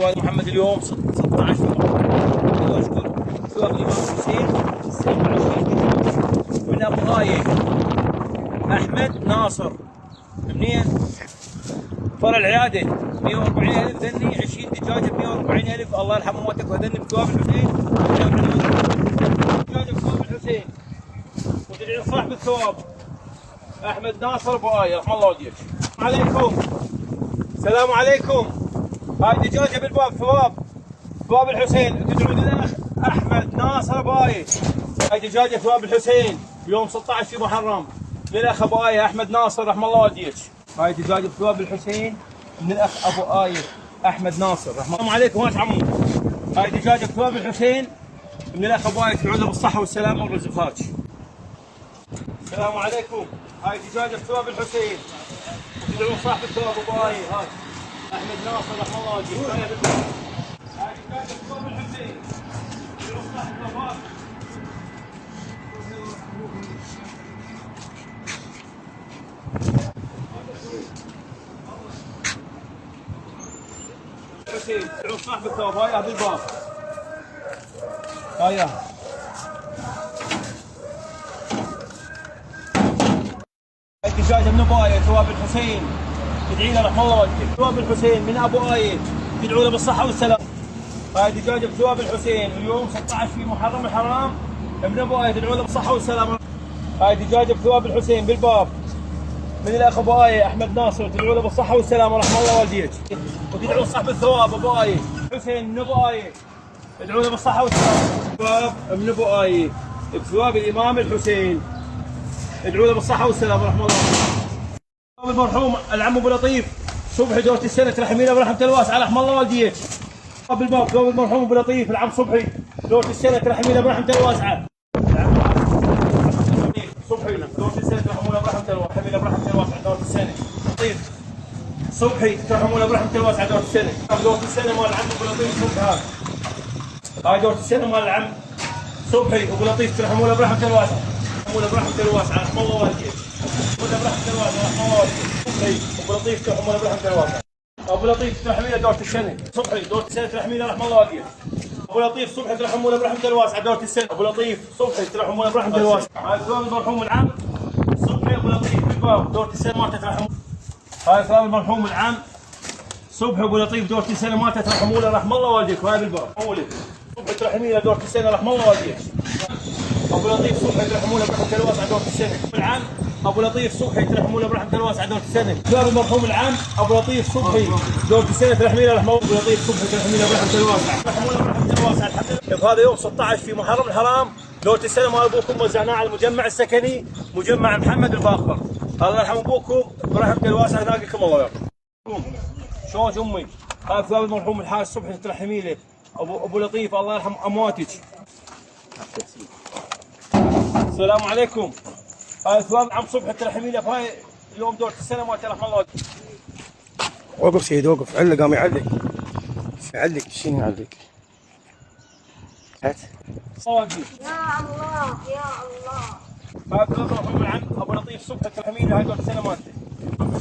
والد محمد اليوم 16 الله يشكر ثواب الامام حسين 27 من ابو غايه احمد ناصر. منين؟ فرع العياده 140,000 ذني 20 دجاجه ب 140,000. الله يرحم موتك وذني بثواب الحسين. دجاجه بثواب الحسين وتدعي صاحب الثواب احمد ناصر ابو ايه رحم الله والديك. عليكم السلام عليكم. هاي دجاجه بالباب ثواب الحسين تدعون للاخ احمد ناصر ابو ايه. هاي دجاجه ثواب الحسين يوم 16 في محرم للاخ ابو ايه احمد ناصر رحم الله والديك. هاي دجاجه ثواب الحسين من الاخ ابو ايه احمد ناصر رحمه الله عليكم. هات عمو. هاي دجاجه ثواب الحسين من الاخ ابو ايه تدعون له بالصحه والسلامه والرزق. السلام عليكم. هاي دجاجه ثواب الحسين وتدعون صاحب الثواب ابو ايه هاي احمد ناصر رحمه الله والديك. هاي دجاجه ثواب الحسين تدعون صاحب الثواب حسين تدعون صاحب الثواب هاي اهل الباب. هاي الدجاجه من ابو ايه ثواب الحسين تدعي له رحم الله والديك. ثواب الحسين من ابو ايه تدعوا له بالصحه والسلامه. هاي دجاجه بثواب الحسين اليوم 16 في محرم الحرام من ابو ايه تدعوا له بالصحه والسلامه. هاي دجاجه بثواب الحسين بالباب من الاخ ابو ايه احمد ناصر تدعوا له بالصحه والسلامه رحم الله والديك. وتدعوا صاحب الثواب ابو ايه حسين من ابو ايه تدعوا له بالصحه والسلامه. ثواب من ابو ايه بثواب الامام الحسين ادعوا له بالصحه والسلامه رحمه الله. المرحوم العم ابو لطيف صبحي دورة السنه ترحمينا برحمه الواسعه رحم الله والديك. بالباب ثواب المرحوم ابو لطيف العم صبحي دورة السنه ترحمينا برحمه الواسعه. صبحي دورة السنه ترحمونا برحمه الواسعه ترحمينا برحمه الواسعه دورة السنه. لطيف صبحي ترحمونا برحمه الواسعه دورة السنه. دورة السنه مال العم ابو لطيف صبحي هاي دورة السنه مال العم صبحي ابو لطيف ترحمونا برحمه الواسعه ترحمونا برحمه الواسعه رحم الله والديك. ترحمونا برحمه الواسعه رحم الله والديك. صبحي ابو لطيف ترحمونا برحمه الواسعه. ابو لطيف ترحمينا دورة السنه. صبحي دورة السنه ترحمينا رحم الله والديك. ابو لطيف صبحي ترحمونا برحمه الواسعه دورة السنه. ابو لطيف صبحي ترحمونا برحمه الواسعه. هاي ثواب المرحوم العام صبحي ابو لطيف بالباب دورة السنه ما تترحمون. هاي ثواب المرحوم العام صبحي ابو لطيف دورة السنه ما تترحمونا رحم الله والديك. وهاي بالباب مولد صبحي ترحمينا دورة السنه رحم الله والديك. ابو لطيف صبحي ترحمونا برحمه الواسعه دورة السنه. العام ابو لطيف صبحي ترحمونا برحمه الواسعه دورة السنه. ثواب المرحوم العام ابو لطيف صبحي دورة السنه ترحمينا رحمه الله. ابو لطيف صبحي ترحمينا برحمه الواسعه ترحمونا برحمه الواسعه. بهذا يوم 16 في محرم الحرام دورة السنه مال ابوكم وزعناه على المجمع السكني مجمع محمد الفاخر. الله يرحم ابوكم برحمه الواسعه يناقيكم الله ويرحمكم. شلون امي؟ هذا ثواب المرحوم الحاج صبحي ترحمي له ابو لطيف الله يرحم امواتك. السلام عليكم. هاي ثواب عم صبحي ترحمي له بهاي اليوم دورة السنه مالته رحم الله. وقف سيد وقف. علق قام يعلق شنو يعلق؟ هات صوتي يا الله يا الله. هاي ثواب المرحوم العم ابو لطيف صبحي ترحمي له هاي دورة السنه مالته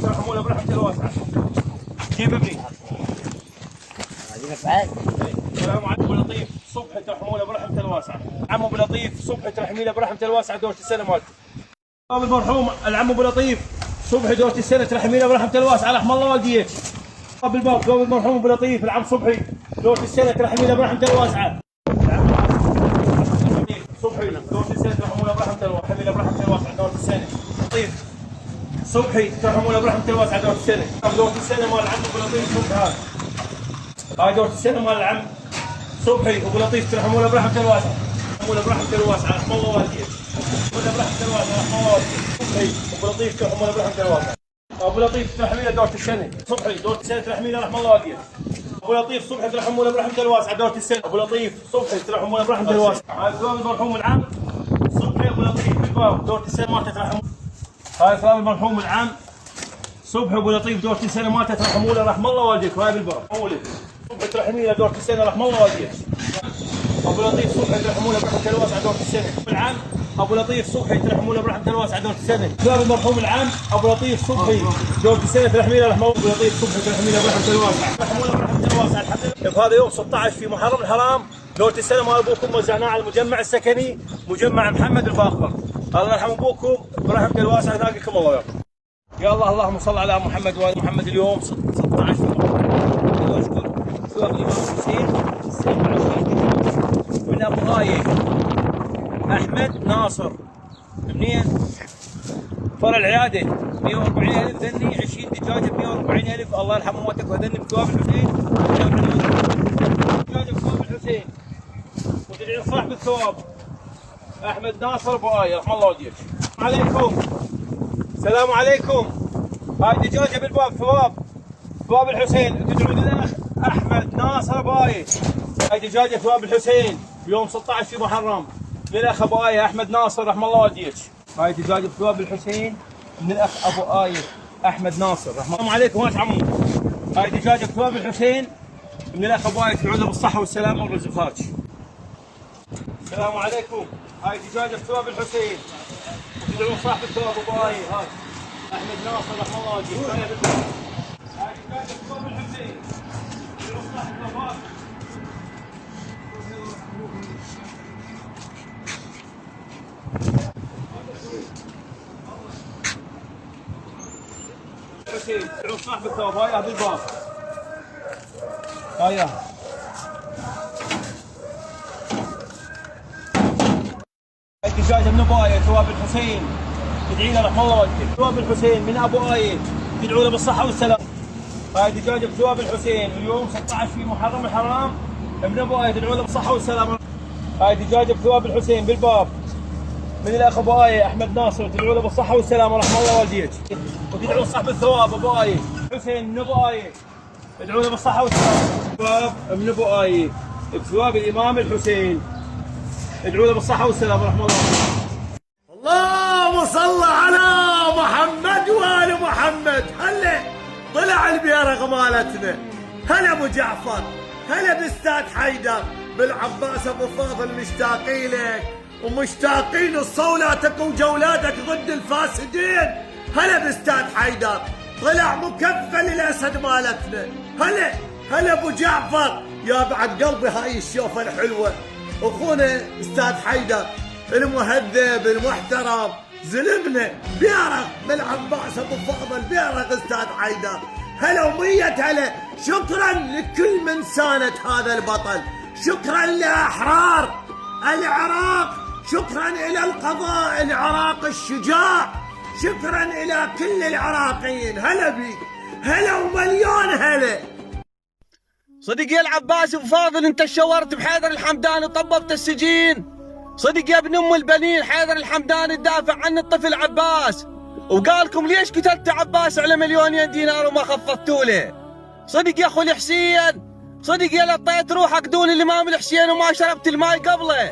ترحموا له برحمه الواسعه. جيب ابني. السلام عليكم. ابو لطيف صبحي ترحموا له برحمه الواسعه. عم ابو لطيف صبحي ترحمي له برحمه الواسعه دورة السنه مالته. ثواب المرحوم العم ابو لطيف صبحي دورة السنه ترحمي له برحمه الواسعه رحم الله والديك. بالباب ثواب المرحوم ابو لطيف العم صبحي دورة السنه ترحمي له برحمه الواسعه. صبحي دورة السنه ترحموا له برحمه الواسعه ترحمي له برحمه الواسعه دورة السنه. لطيف صبحي ترحموا له برحمه الواسعه دورة السنه. دورة السنه مال العم ابو لطيف صبحي هاي دورة السنه مال العم صبحي ابو لطيف ترحموا له برحمه الواسعه ترحموا له برحمه الواسعه رحم الله والديك. ترحموا له برحمه الواسعه رحم الله والديك. صبحي ابو لطيف ترحموا له برحمه الواسعه. ابو لطيف ترحمي له دورة السنه. صبحي دورة السنه ترحمي له رحم الله والديك. ابو لطيف صبحي ترحموا له برحمه الواسعه دورة السنه. ابو لطيف صبحي ترحموا له برحمه الواسعه. هاي ثواب المرحوم العام صبحي ابو لطيف بالباب دورة السنه ما تترحمون. هاي ثواب المرحوم العام صبحي ابو لطيف دورة السنه ما تترحموا له رحم الله والديك. وهاي بالباب مولد صبحي ترحمي له دورة السنه رحم الله والديك. ابو لطيف صبحي ترحموا له برحمه الواسعه دورة السنه. العام ابو لطيف صبحي ترحمونه برحمه الواسعه دورة السنه. كتاب المرحوم العام ابو لطيف صبحي دورة السنه ترحمينه رحمه ابو لطيف صبحي ترحمينه برحمه الواسعه ترحمونه برحمه الواسعه. الحمد لله بهذا يوم 16 في محرم الحرام دورة السنه مال ابوكم وزعناه على المجمع السكني مجمع محمد الفاخر. الله يرحم ابوكم برحمه الواسعه يناقيكم الله وياكم. يا الله اللهم صل على محمد وال محمد. اليوم 16 في محرم واشكر ثواب الامام حسين من ابو غايه احمد ناصر منين؟ فرع العياده 140,000 ذني 20 دجاجه ب 140,000. الله يرحم موتك وذني بثواب الحسين دجاجه بثواب الحسين وتدعي صاحب الثواب احمد ناصر ابو ايه رحم الله والديك. عليكم السلام عليكم. هاي دجاجه بالباب ثواب الحسين تدعون للاخ احمد ناصر ابو ايه. هاي دجاجه ثواب الحسين يوم 16 في محرم للاخ ابو ايه احمد ناصر رحم الله والديك. هاي دجاجه ثواب الحسين من الاخ ابو ايه احمد ناصر رحمه الله. السلام عليكم واش عمو. هاي دجاجه ثواب الحسين من الاخ ابو ايه تدعون له بالصحه والسلامه والرزق خارج. السلام عليكم. هاي دجاجه ثواب الحسين وتدعون صاحب الثواب ابو ايه هاي احمد ناصر رحمه الله والديك. هاي دجاجه ثواب الحسين تدعون صاحب الثواب حسين تدعون صاحب الثواب هاي هذا الباب هاي الدجاجه من ابو ايه ثواب الحسين تدعي له رحمه الله والديك. ثواب الحسين من ابو ايه تدعوا له بالصحه والسلام. هاي دجاجه بثواب الحسين اليوم 16 في محرم الحرام من ابو ايه تدعوا له بالصحه والسلام. هاي دجاجه بثواب الحسين بالباب من الاخ ابو ايه احمد ناصر تدعوا له بالصحه والسلام ورحمه الله والديك. وتدعوا صاحب الثواب ابو ايه حسين من ابو ايه تدعوا له بالصحه والسلام. ثواب من ابو ايه بثواب الامام الحسين ادعوا له بالصحه والسلام ورحمه الله. اللهم صل على محمد وآل محمد. هلا طلع البيرق مالتنا. هلا ابو جعفر، هلا باستاذ حيدر، بالعباس ابو فاضل مشتاقين لك ومشتاقين لصولاتك وجولاتك ضد الفاسدين. هلا باستاذ حيدر طلع مكفل الاسد مالتنا. هلا ابو جعفر يا بعد قلبي هاي الشوفه الحلوه. اخونا استاذ حيدر المهذب المحترم زلمنا بيرق بالعباس ابو فاضل بيرق استاذ حيدر. هلا ومية هلا. شكرا لكل من ساند هذا البطل. شكرا لاحرار العراق. شكرا الى القضاء العراق الشجاع. شكرا الى كل العراقيين. هلا بيك هلا ومليون هلا. صدق يا العباس ابو فاضل انت شورت بحيدر الحمداني وطببت السجين. صدق يا ابن ام البنين حيدر الحمداني تدافع عن الطفل عباس وقالكم ليش قتلت عباس على 2,000,000 دينار وما خفضتوا له. صدق يا اخو الحسين. صدق يا لطيت روحك دون الامام الحسين وما شربت الماي قبله.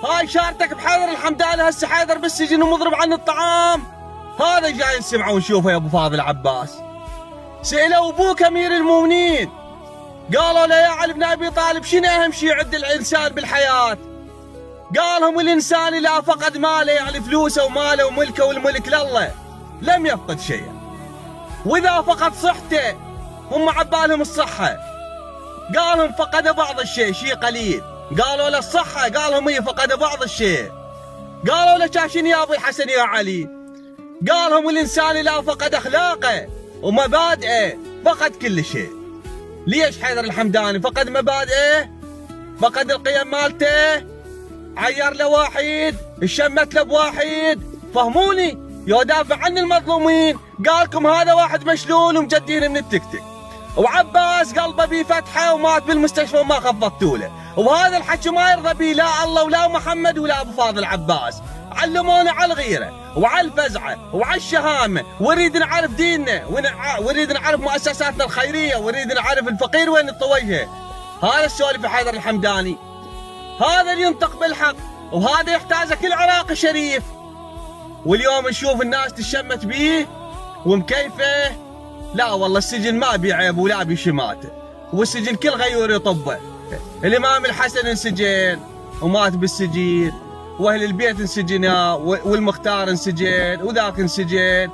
هاي شارتك بحيدر الحمداني هسه حيدر بالسجن ومضرب عن الطعام. هذا جاي نسمعه ونشوفه يا ابو فاضل عباس. سألوا ابوك امير المؤمنين قالوا له يا علي بن ابي طالب شنو اهم شيء عند الانسان بالحياه؟ قالهم الانسان اذا فقد ماله يعني فلوسه وماله وملكه والملك لله لم يفقد شيئا. واذا فقد صحته هم عبالهم الصحه قالهم فقد بعض الشيء شيء قليل. قالوا له الصحه قالهم هي فقد بعض الشيء. قالوا له شاشن يا ابو الحسن يا علي قالهم الانسان اذا فقد اخلاقه ومبادئه فقد كل شيء. ليش حيدر الحمداني فقد مبادئه؟ فقد القيم مالته؟ عير له واحد، شمت له بواحد، فهموني؟ يدافع عن المظلومين، قالكم هذا واحد مشلول ومجدين من التيك توك. وعباس قلبه بيه فتحه ومات بالمستشفى وما خفضتوا له، وهذا الحكي ما يرضى به لا الله ولا محمد ولا ابو فاضل عباس. علمونا على الغيره وعلى الفزعه وعلى الشهامه، ونريد نعرف ديننا ونريد نعرف مؤسساتنا الخيريه ونريد نعرف الفقير وين الطويها. هذا السولف حيدر الحمداني، هذا اللي ينطق بالحق وهذا يحتاجه كل عراقي شريف. واليوم نشوف الناس تشمت بيه ومكيفه. لا والله السجن ما بيه عيب ولا بيه شماته، والسجن كل غيور يطبه. الامام الحسن انسجن ومات بالسجين، واهل البيت انسجنا، والمختار انسجن، وذاك انسجن،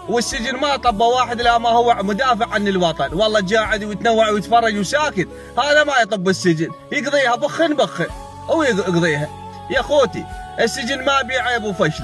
والسجن ما طبى واحد لا ما هو مدافع عن الوطن، والله قاعد ويتنوع ويتفرج وساكت، هذا ما يطب السجن، يقضيها بخن او يقضيها. يا اخوتي السجن ما بيعيب وفشل.